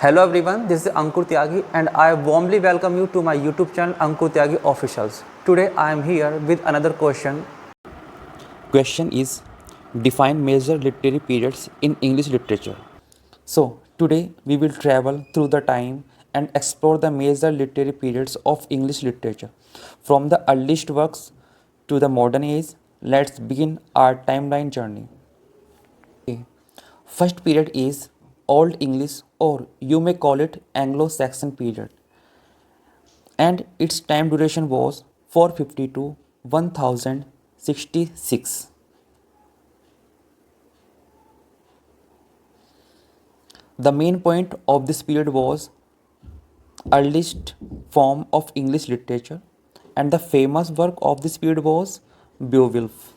Hello everyone, this is Ankur Tyagi and I warmly welcome you to my YouTube channel Ankur Tyagi Officials. Today I am here with another question. Question is define major literary periods in English literature. So today we will travel through the time and explore the major literary periods of English literature. From the earliest works to the modern age, let's begin our timeline journey. Okay. First period is Old English, or you may call it Anglo-Saxon period, and its time duration was 450 to 1066. The main point of this period was earliest form of English literature, and the famous work of this period was Beowulf.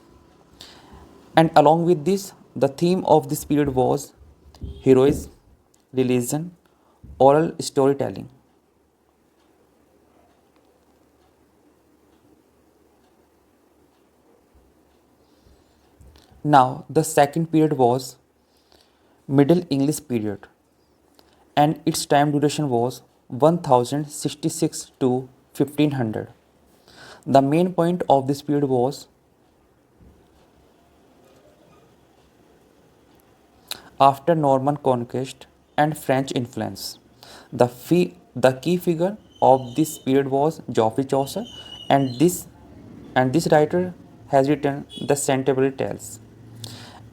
And along with this, the theme of this period was heroism, religion, oral storytelling. Now, the second period was Middle English period, and its time duration was 1066 to 1500. The main point of this period was after Norman conquest and French influence. The key figure of this period was Geoffrey Chaucer, and this writer has written the Canterbury Tales.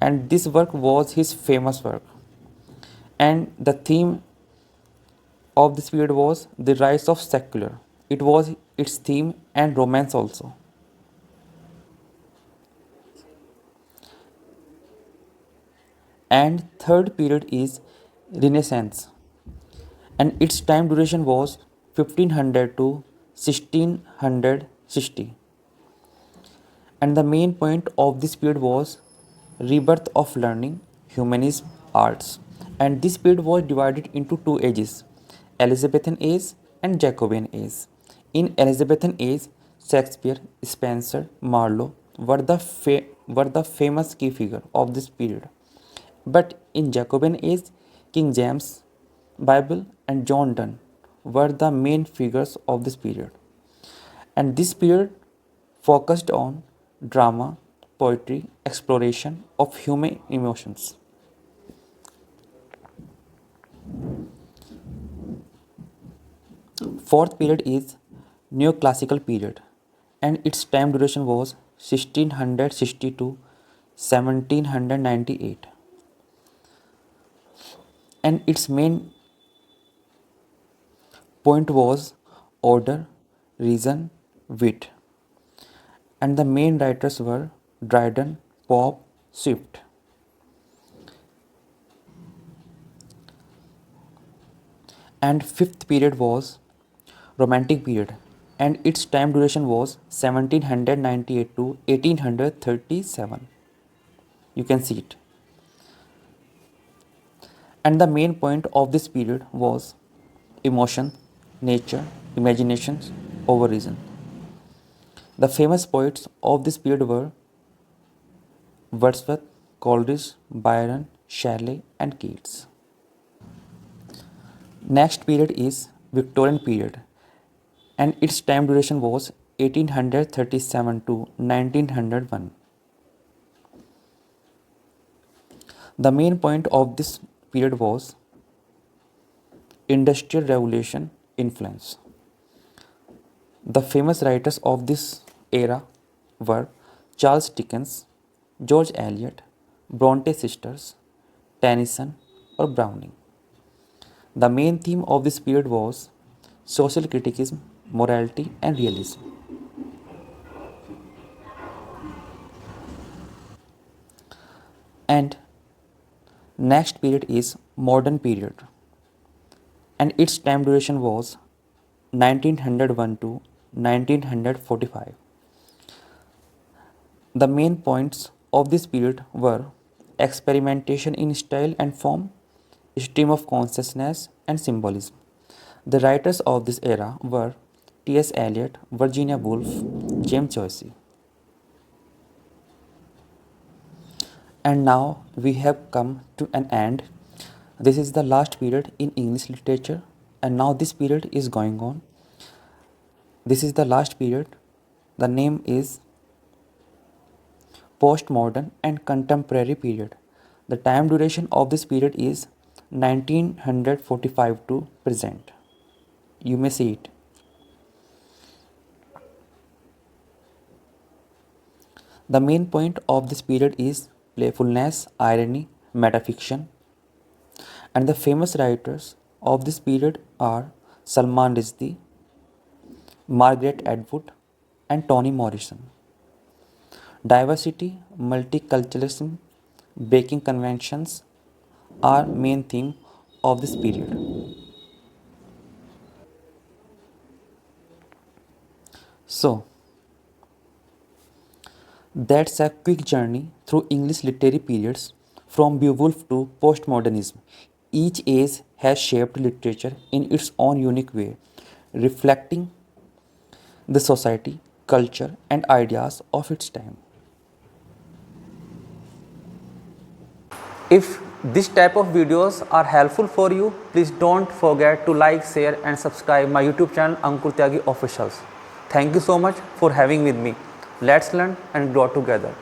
And this work was his famous work. And the theme of this period was the rise of secular. It was its theme and romance also. And third period is Renaissance, and its time duration was 1500 to 1660. And the main point of this period was rebirth of learning, humanism, arts. And this period was divided into two ages, Elizabethan age and Jacobean age. In Elizabethan age, Shakespeare, Spenser, Marlowe were the famous key figure of this period. But in Jacobean age, King James Bible and John Donne were the main figures of this period. And this period focused on drama, poetry, exploration of human emotions. Fourth period is Neoclassical period, and its time duration was 1660 to 1798. And its main point was order, reason, wit. And the main writers were Dryden, Pope, Swift. And fifth period was Romantic period, and its time duration was 1798 to 1837. You can see it. And the main point of this period was emotion, nature, imagination over reason. The famous poets of this period were Wordsworth, Coleridge, Byron, Shelley, and Keats. Next period is Victorian period, and its time duration was 1837 to 1901. The main point of this period was Industrial Revolution influence. The famous writers of this era were Charles Dickens, George Eliot, Bronte sisters, Tennyson, or Browning. The main theme of this period was social criticism, morality, and realism. And next period is modern period, and its time duration was 1901 to 1945. The main points of this period were experimentation in style and form, stream of consciousness, and symbolism. The writers of this era were T.S. Eliot, Virginia Woolf, James Joyce. And now we have come to an end. This is the last period in English literature, and now this period is going on. This is the last period. The name is postmodern and contemporary period. The time duration of this period is 1945 to present. You may see it. The main point of this period is playfulness, irony, metafiction, and the famous writers of this period are Salman Rushdie, Margaret Atwood, and Toni Morrison. Diversity, multiculturalism, breaking conventions are main theme of this period. So, that's a quick journey through English literary periods from Beowulf to postmodernism. Each age has shaped literature in its own unique way, reflecting the society, culture, and ideas of its time. If this type of videos are helpful for you, please don't forget to like, share and subscribe my YouTube channel Ankur Tyagi Officials. Thank you so much for having with me. Let's learn and grow together.